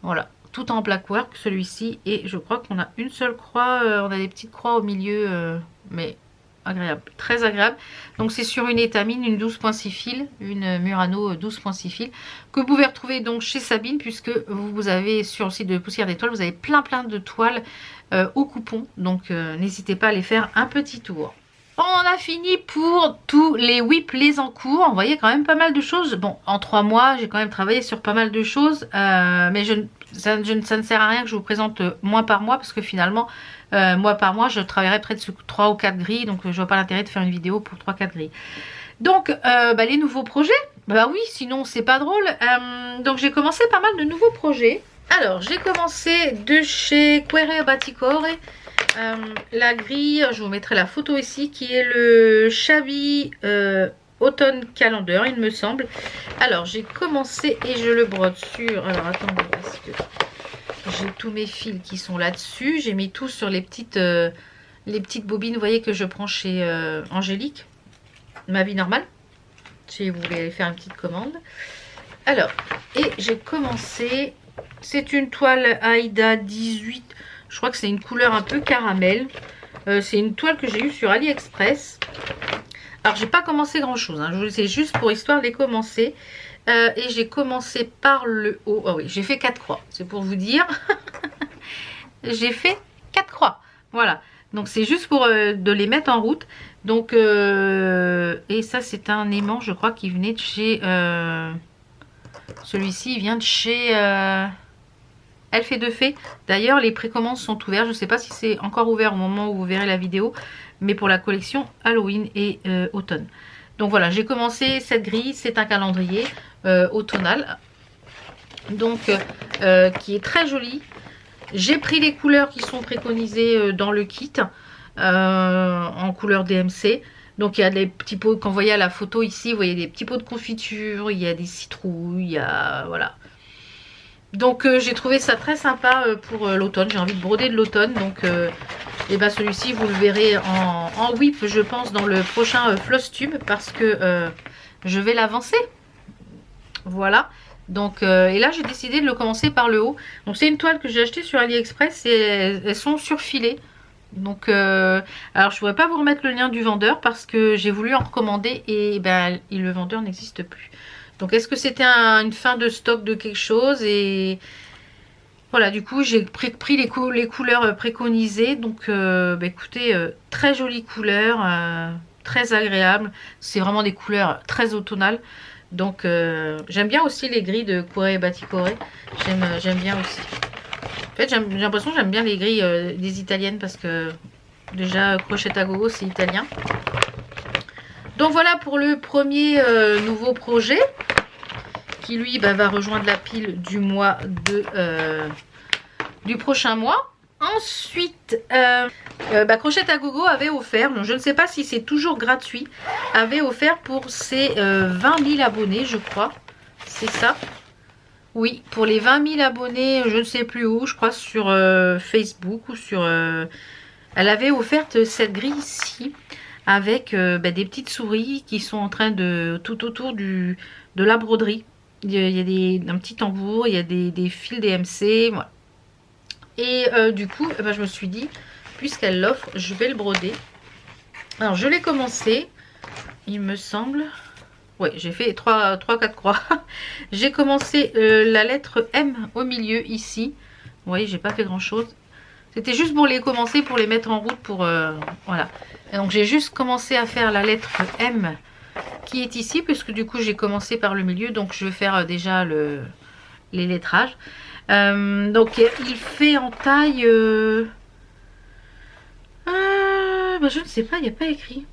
Voilà, tout en black work celui-ci. Et je crois qu'on a une seule croix. On a des petites croix au milieu, mais agréable, très agréable. Donc c'est sur une étamine, une 12.6 fil, une Murano 12.6 fil, que vous pouvez retrouver donc chez Sabine, puisque vous avez sur le site de Poussière d'étoiles, vous avez plein de toiles au coupon. Donc n'hésitez pas à aller faire un petit tour. On a fini pour tous les whips, les encours. Vous voyez quand même pas mal de choses. Bon, en 3 mois, j'ai quand même travaillé sur pas mal de choses. Mais ça ne sert à rien que je vous présente mois par mois. Parce que finalement, mois par mois, je travaillerai près de 3 ou 4 grilles. Donc, je vois pas l'intérêt de faire une vidéo pour 3-4 grilles. Donc, les nouveaux projets. Bah oui, sinon, c'est pas drôle. Donc, j'ai commencé pas mal de nouveaux projets. Alors, j'ai commencé de chez Quere Baticore. La grille, je vous mettrai la photo ici, qui est le Shabby Autumn Calendar, il me semble. Alors, j'ai commencé et je le brode sur... Alors, attendez, parce que j'ai tous mes fils qui sont là-dessus. J'ai mis tout sur les petites bobines, vous voyez, que je prends chez Angélique. Ma vie normale. Si vous voulez aller faire une petite commande. Alors, et j'ai commencé... C'est une toile Aïda 18... Je crois que c'est une couleur un peu caramel. C'est une toile que j'ai eue sur AliExpress. Alors, j'ai pas commencé grand chose. Hein. C'est juste pour histoire de les commencer. Et j'ai commencé par le haut. Ah oui, j'ai fait 4 croix. C'est pour vous dire. J'ai fait 4 croix. Voilà. Donc, c'est juste pour de les mettre en route. Donc, et ça, c'est un aimant, je crois, qui venait de chez... Celui-ci, il vient de chez... Elle fait de fées. D'ailleurs, les précommandes sont ouvertes. Je ne sais pas si c'est encore ouvert au moment où vous verrez la vidéo. Mais pour la collection Halloween et automne. Donc voilà, j'ai commencé cette grille. C'est un calendrier automnal. Donc, qui est très joli. J'ai pris les couleurs qui sont préconisées dans le kit. En couleur DMC. Donc il y a des petits pots, quand vous voyez à la photo ici, vous voyez des petits pots de confiture. Il y a des citrouilles. Il y a... Voilà. Donc j'ai trouvé ça très sympa pour l'automne. J'ai envie de broder de l'automne. Donc et ben celui-ci vous le verrez en whip, je pense, dans le prochain floss tube. Parce que je vais l'avancer. Voilà. Donc et là j'ai décidé de le commencer par le haut. Donc c'est une toile que j'ai achetée sur AliExpress. Et elles sont surfilées. Donc alors je pourrais pas vous remettre le lien du vendeur. Parce que j'ai voulu en recommander. Et ben le vendeur n'existe plus. Donc est-ce que c'était une fin de stock de quelque chose? Et voilà, du coup j'ai pris les couleurs préconisées. Donc écoutez, très jolie couleur, très agréable. C'est vraiment des couleurs très automnales. Donc j'aime bien aussi les grilles de Quere Baticore. J'aime bien aussi. En fait j'ai l'impression que j'aime bien les grilles des italiennes. Parce que déjà Crochet à Gogo c'est italien. Donc voilà pour le premier nouveau projet qui lui va rejoindre la pile du mois du prochain mois. Ensuite, Crochet à Gogo avait offert, donc je ne sais pas si c'est toujours gratuit, avait offert pour ses 20 000 abonnés, je crois. C'est ça. Oui, pour les 20 000 abonnés, je ne sais plus où, je crois sur Facebook ou sur... Elle avait offert cette grille ici. Avec des petites souris qui sont en train de tout autour de la broderie. Il y a un petit tambour, il y a des fils DMC. Voilà. Et du coup, je me suis dit, puisqu'elle l'offre, je vais le broder. Alors je l'ai commencé, il me semble. Ouais, j'ai fait 3-4 croix. J'ai commencé la lettre M au milieu ici. Vous voyez, j'ai pas fait grand chose. C'était juste pour les commencer, pour les mettre en route, pour voilà. Et donc j'ai juste commencé à faire la lettre M qui est ici, puisque du coup j'ai commencé par le milieu, donc je vais faire déjà les lettrages. Donc il fait en taille, je ne sais pas, il n'y a pas écrit.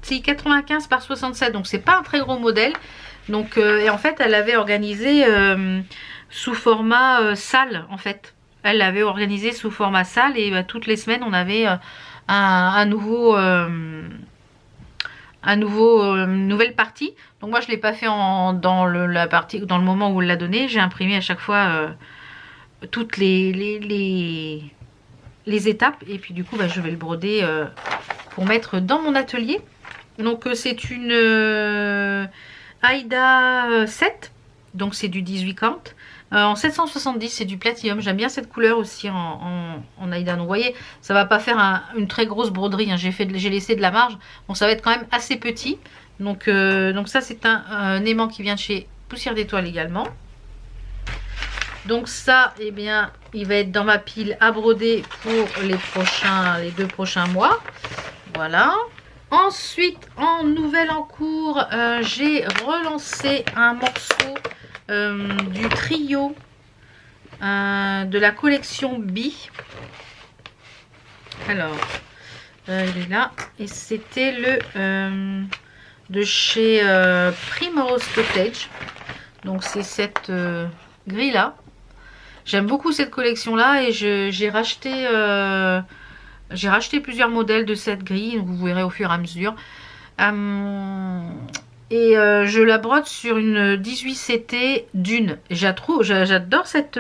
C'est 95 par 67, donc c'est pas un très gros modèle. Donc et en fait elle avait organisé sous format salle en fait. Elle l'avait organisé sous format salle et bah, toutes les semaines on avait un nouveau nouvelle partie. Donc moi je l'ai pas fait dans la partie, dans le moment où elle l'a donné. J'ai imprimé à chaque fois toutes les étapes et puis du coup bah, je vais le broder pour mettre dans mon atelier. Donc c'est une Aida 7, donc c'est du 18 en 770, c'est du platinium. J'aime bien cette couleur aussi en Aida. Donc vous voyez, ça va pas faire une très grosse broderie, hein. J'ai laissé de la marge, bon ça va être quand même assez petit. Donc ça c'est un aimant qui vient de chez Poussière d'étoiles également. Donc ça, eh bien, il va être dans ma pile à broder pour les 2 prochains mois. Voilà. Ensuite, en nouvelle en cours, j'ai relancé un morceau du trio de la collection B. Alors, il est là. Et c'était le de chez Primrose Cottage. Donc c'est cette grille là. J'aime beaucoup cette collection là et j'ai racheté plusieurs modèles de cette grille, donc vous verrez au fur et à mesure. Je la brode sur une 18CT d'une. J'adore cette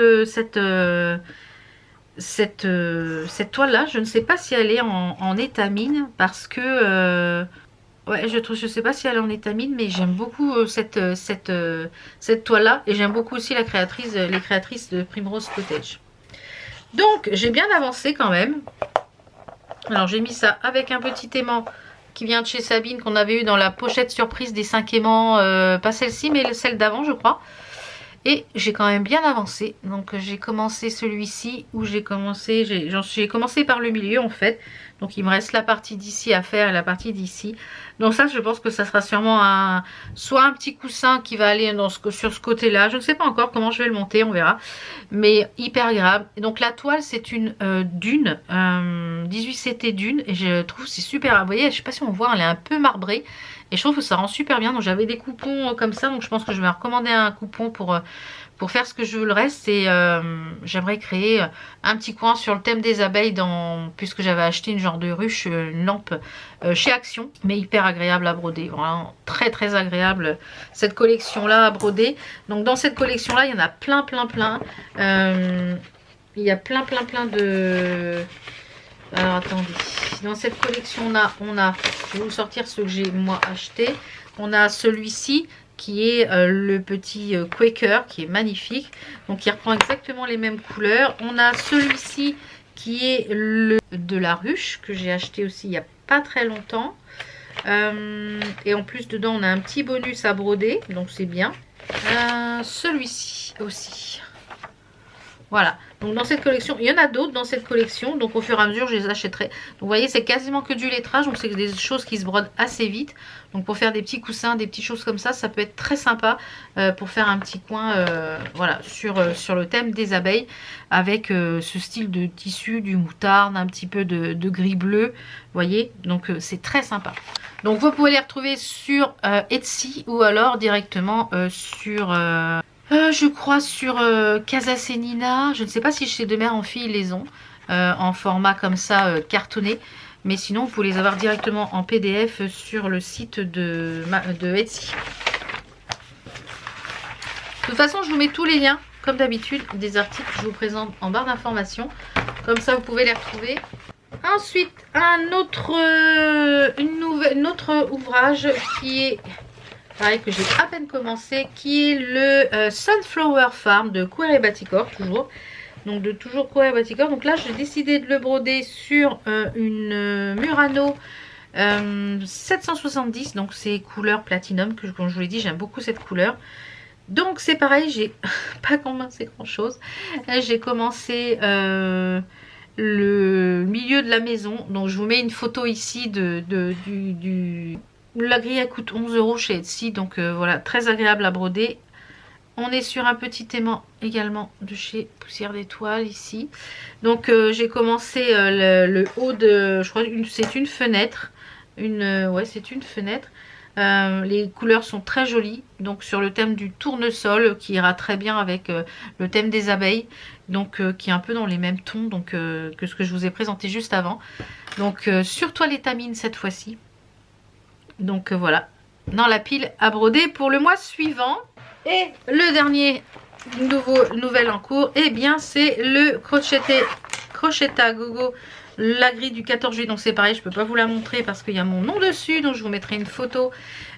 toile là. Je ne sais pas si elle est en étamine parce que ouais, je sais pas si elle est en étamine, mais j'aime beaucoup cette toile là et j'aime beaucoup aussi les créatrices de Primrose Cottage. Donc j'ai bien avancé quand même. Alors j'ai mis ça avec un petit aimant qui vient de chez Sabine qu'on avait eu dans la pochette surprise des 5 aimants, pas celle-ci mais celle d'avant je crois. Et j'ai quand même bien avancé. Donc j'ai commencé celui-ci où j'ai commencé par le milieu en fait. Donc il me reste la partie d'ici à faire et la partie d'ici. Donc ça je pense que ça sera sûrement soit un petit coussin qui va aller sur ce côté-là. Je ne sais pas encore comment je vais le monter, on verra. Mais hyper agréable. Et donc la toile c'est une dune, 18CT dune. Et je trouve c'est super. Vous voyez, je sais pas si on voit, elle est un peu marbrée. Et je trouve que ça rend super bien. Donc j'avais des coupons comme ça. Donc je pense que je vais recommander un coupon pour faire ce que je veux le reste. Et j'aimerais créer un petit coin sur le thème des abeilles puisque j'avais acheté une genre de ruche, une lampe chez Action. Mais hyper agréable à broder. Vraiment très très agréable cette collection là à broder. Donc dans cette collection là il y en a plein. Il y a plein de... Alors attendez, dans cette collection là on a, je vais vous sortir ceux que j'ai moi acheté. On a celui-ci qui est le petit Quaker qui est magnifique, donc qui reprend exactement les mêmes couleurs. On a celui-ci qui est le de la ruche que j'ai acheté aussi il n'y a pas très longtemps. Et en plus dedans on a un petit bonus à broder, donc c'est bien. Celui-ci aussi. Voilà, donc dans cette collection, il y en a d'autres dans cette collection, donc au fur et à mesure je les achèterai. Donc vous voyez, c'est quasiment que du lettrage, donc c'est des choses qui se brodent assez vite. Donc pour faire des petits coussins, des petites choses comme ça peut être très sympa pour faire un petit coin voilà, sur le thème des abeilles avec ce style de tissu, du moutarde, un petit peu de gris bleu, vous voyez, donc c'est très sympa. Donc vous pouvez les retrouver sur Etsy ou alors directement sur... je crois sur Casa Senina. Je ne sais pas si chez Demers en filles ils les ont en format comme ça cartonné. Mais sinon vous pouvez les avoir directement en PDF sur le site de Etsy. De toute façon je vous mets tous les liens comme d'habitude des articles que je vous présente en barre d'informations. Comme ça vous pouvez les retrouver. Ensuite un autre ouvrage qui est... pareil que j'ai à peine commencé, qui est le Sunflower Farm de Coeur et Baticor, toujours. Donc de toujours Coeur et Baticor. Donc là j'ai décidé de le broder sur une Murano 770. Donc c'est couleur platinum, que comme je vous l'ai dit, j'aime beaucoup cette couleur. Donc c'est pareil, j'ai pas commencé grand chose. J'ai commencé le milieu de la maison. Donc je vous mets une photo ici la grille elle coûte 11 € chez Etsy, donc voilà, très agréable à broder. On est sur un petit aimant également de chez Poussière d'étoiles ici. Donc j'ai commencé le haut de, je crois c'est une fenêtre. Ouais, c'est une fenêtre Les couleurs sont très jolies, donc sur le thème du tournesol qui ira très bien avec le thème des abeilles, donc qui est un peu dans les mêmes tons donc, que ce que je vous ai présenté juste avant. Donc sur toilettamine cette fois-ci. Donc voilà, dans la pile à broder pour le mois suivant. Et le dernier nouvel en cours, et bien c'est le Crocheta Gogo, la grille du 14 juillet. Donc c'est pareil, je peux pas vous la montrer parce qu'il y a mon nom dessus, donc je vous mettrai une photo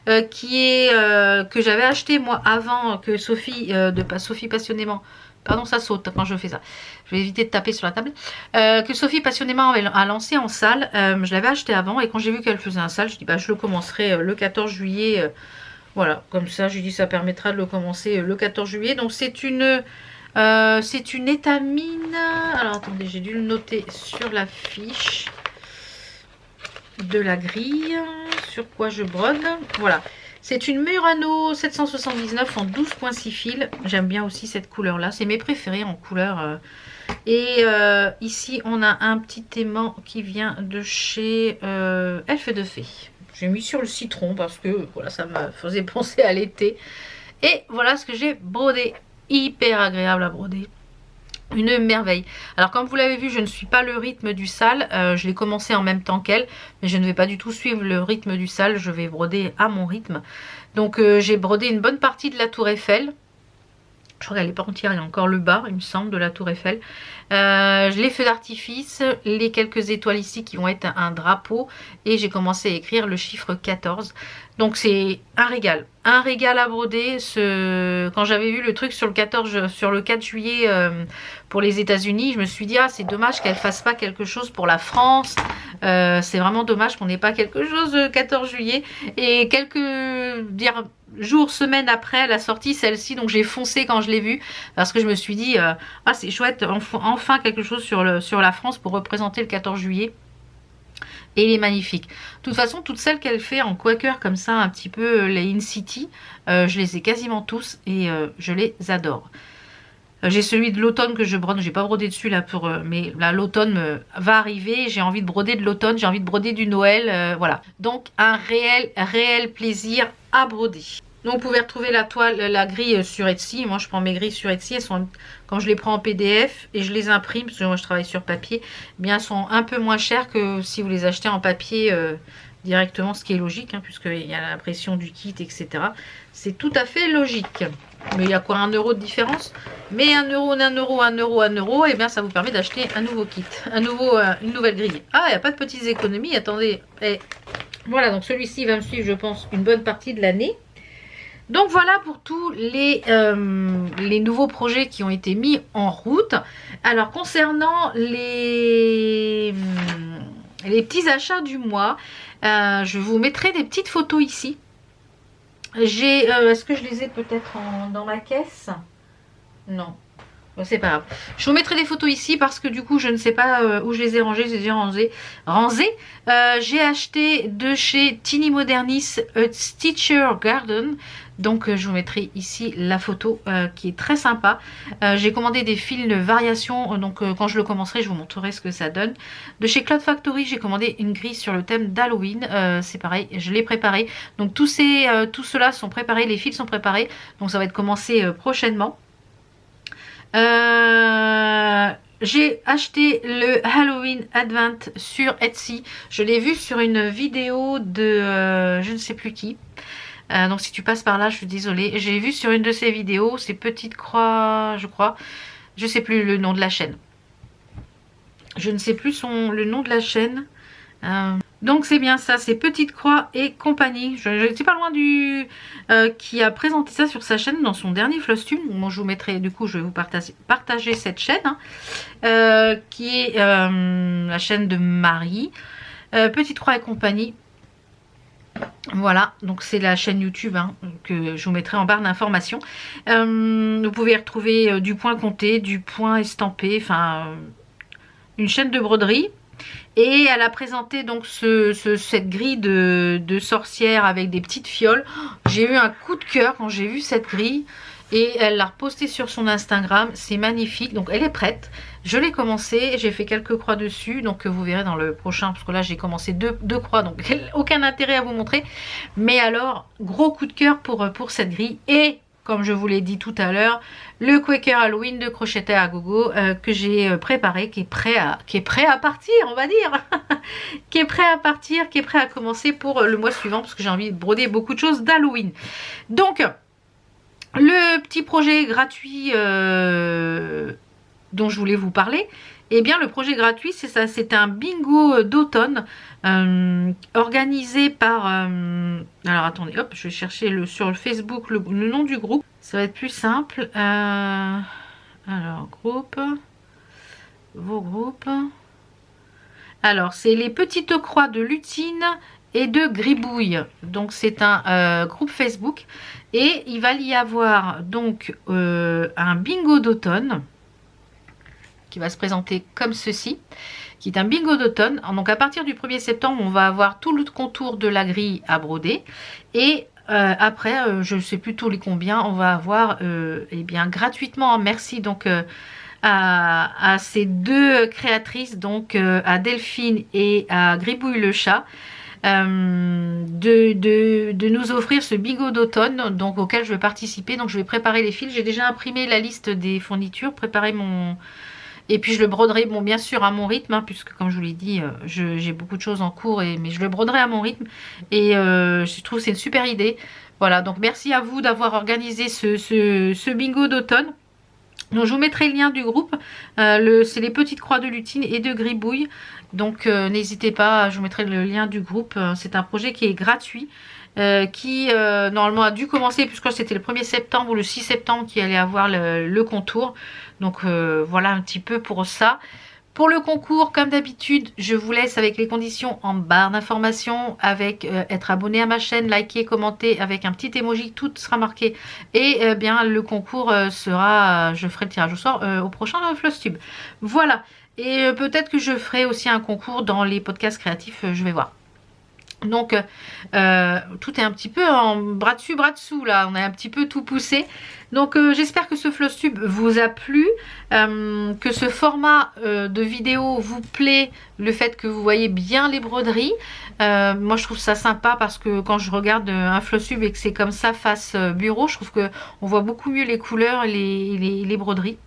que j'avais acheté moi avant que Sophie Sophie passionnément. Pardon, ça saute quand je fais ça. Je vais éviter de taper sur la table. Que Sophie passionnément a lancé en salle. Je l'avais acheté avant et quand j'ai vu qu'elle faisait un salle, je dis bah je le commencerai le 14 juillet. Voilà, comme ça, je dis ça permettra de le commencer le 14 juillet. Donc c'est une étamine. Alors attendez, j'ai dû le noter sur la fiche de la grille. Sur quoi je brode. Voilà. C'est une Murano 779 en 12.6 fils. J'aime bien aussi cette couleur-là. C'est mes préférés en couleur. Et ici, on a un petit aimant qui vient de chez Elfe de Fée. J'ai mis sur le citron parce que voilà, ça me faisait penser à l'été. Et voilà ce que j'ai brodé. Hyper agréable à broder. Une merveille. Alors comme vous l'avez vu, je ne suis pas le rythme du sale. Je l'ai commencé en même temps qu'elle. Mais je ne vais pas du tout suivre le rythme du sale. Je vais broder à mon rythme. Donc j'ai brodé une bonne partie de la tour Eiffel. Je crois qu'elle n'est pas entière, il y a encore le bas, il me semble, de la tour Eiffel. Les feux d'artifice, les quelques étoiles ici qui vont être un drapeau. Et j'ai commencé à écrire le chiffre 14. Donc c'est un régal à broder. Quand j'avais vu le truc sur le 4 juillet pour les États-Unis, je me suis dit ah c'est dommage qu'elle fasse pas quelque chose pour la France. C'est vraiment dommage qu'on n'ait pas quelque chose le 14 juillet. Et jours, semaines après la sortie, celle-ci, donc j'ai foncé quand je l'ai vue parce que je me suis dit ah c'est chouette, enfin quelque chose sur la France pour représenter le 14 juillet. Et il est magnifique. De toute façon, toutes celles qu'elle fait en Quaker comme ça, un petit peu les In City, je les ai quasiment tous et je les adore. J'ai celui de l'automne que je brode, j'ai pas brodé dessus là mais là l'automne va arriver, j'ai envie de broder de l'automne, j'ai envie de broder du Noël, voilà. Donc un réel plaisir à broder. Donc vous pouvez retrouver la grille sur Etsy. Moi je prends mes grilles sur Etsy, elles sont, quand je les prends en PDF et je les imprime, parce que moi je travaille sur papier, eh bien elles sont un peu moins chères que si vous les achetez en papier directement, ce qui est logique, hein, puisqu'il y a l'impression du kit, etc. C'est tout à fait logique. Mais il y a quoi, 1 euro de différence? Mais 1 euro, et bien ça vous permet d'acheter un nouveau kit, une nouvelle grille. Ah, il n'y a pas de petites économies, attendez. Voilà, donc celui-ci va me suivre, je pense, une bonne partie de l'année. Donc voilà pour tous les nouveaux projets qui ont été mis en route. Alors concernant les petits achats du mois, je vous mettrai des petites photos ici. Est-ce que je les ai peut-être dans ma caisse? Non. Bon, c'est pas grave. Je vous mettrai des photos ici parce que du coup je ne sais pas où je les ai rangées. Je les ai rangées. J'ai acheté de chez Tiny Modernis Stitcher Garden. Donc je vous mettrai ici la photo qui est très sympa. J'ai commandé des fils de variation. Donc quand je le commencerai je vous montrerai ce que ça donne. De chez Cloud Factory j'ai commandé une grille sur le thème d'Halloween. C'est pareil, je l'ai préparé. Donc tout cela sont préparés, les fils sont préparés. Donc ça va être commencé prochainement. J'ai acheté le Halloween Advent sur Etsy. Je l'ai vu sur une vidéo de je ne sais plus qui. Donc si tu passes par là, je suis désolée. J'ai vu sur une de ces vidéos, ces petites croix, je crois. Je ne sais plus le nom de la chaîne. Je ne sais plus le nom de la chaîne. Donc c'est bien ça, c'est Petite Croix et compagnie. Je n'étais pas loin qui a présenté ça sur sa chaîne dans son dernier Flostube. Moi je vous mettrai, du coup je vais vous partager cette chaîne. Qui est la chaîne de Marie. Petite Croix et compagnie. Voilà, donc c'est la chaîne YouTube que je vous mettrai en barre d'informations. Vous pouvez retrouver du point compté, du point estampé, enfin une chaîne de broderie. Et elle a présenté donc cette grille de sorcière avec des petites fioles. J'ai eu un coup de cœur quand j'ai vu cette grille. et elle l'a repostée sur son Instagram. C'est magnifique, donc elle est prête. Je l'ai commencé, j'ai fait quelques croix dessus, donc vous verrez dans le prochain, parce que là j'ai commencé deux croix, donc aucun intérêt à vous montrer. Mais alors, gros coup de cœur pour cette grille. Et comme je vous l'ai dit tout à l'heure, le Quaker Halloween de Crocheter à Gogo que j'ai préparé, qui est prêt à partir, on va dire. Qui est prêt à partir, qui est prêt à commencer pour le mois suivant, parce que j'ai envie de broder beaucoup de choses d'Halloween. Donc, le petit projet gratuit dont je voulais vous parler, eh bien le projet gratuit c'est ça, c'est un bingo d'automne organisé par alors attendez, hop, je vais chercher sur le Facebook le nom du groupe, ça va être plus simple. Alors groupe, vos groupes, alors c'est les petites croix de lutine et de gribouille, donc c'est un groupe Facebook et il va y avoir donc un bingo d'automne qui va se présenter comme ceci, qui est un bingo d'automne. Donc à partir du 1er septembre, on va avoir tout le contour de la grille à broder. Et après, je ne sais plus tous les combien, on va avoir eh bien gratuitement, merci donc à ces deux créatrices, donc à Delphine et à Gribouille le chat, de nous offrir ce bingo d'automne donc auquel je vais participer. Donc je vais préparer les fils, j'ai déjà imprimé la liste des fournitures, préparé mon... Et puis je le broderai, bon bien sûr à mon rythme, hein, puisque comme je vous l'ai dit, j'ai beaucoup de choses en cours, mais je le broderai à mon rythme. Et je trouve que c'est une super idée. Voilà, donc merci à vous d'avoir organisé ce bingo d'automne. Donc je vous mettrai le lien du groupe, c'est les petites croix de lutine et de gribouille. Donc n'hésitez pas, je vous mettrai le lien du groupe. C'est un projet qui est gratuit. Qui normalement a dû commencer puisque c'était le 1er septembre ou le 6 septembre qui allait avoir le contour. Donc voilà un petit peu pour ça. Pour le concours, comme d'habitude, je vous laisse avec les conditions en barre d'informations, avec être abonné à ma chaîne, liker, commenter, avec un petit emoji, tout sera marqué. Et bien le concours sera, je ferai le tirage au sort au prochain Flosstube. Voilà. Et peut-être que je ferai aussi un concours dans les podcasts créatifs, je vais voir. Donc tout est un petit peu en bras dessus bras dessous là, on a un petit peu tout poussé. Donc j'espère que ce Flosstube vous a plu, que ce format de vidéo vous plaît, le fait que vous voyez bien les broderies. Moi je trouve ça sympa parce que quand je regarde un Flosstube et que c'est comme ça face bureau, je trouve que on voit beaucoup mieux les couleurs et les broderies.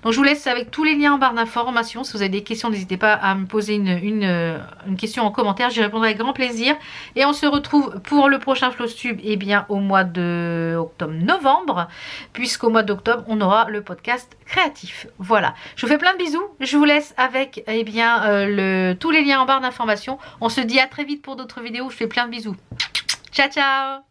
Donc je vous laisse avec tous les liens en barre d'informations. Si vous avez des questions, n'hésitez pas à me poser une question en commentaire. J'y répondrai avec grand plaisir. Et on se retrouve pour le prochain Flosstube bien au mois de octobre-novembre. Puisqu'au mois d'octobre, on aura le podcast créatif. Voilà. Je vous fais plein de bisous. Je vous laisse avec tous les liens en barre d'informations. On se dit à très vite pour d'autres vidéos. Je fais plein de bisous. Ciao, ciao!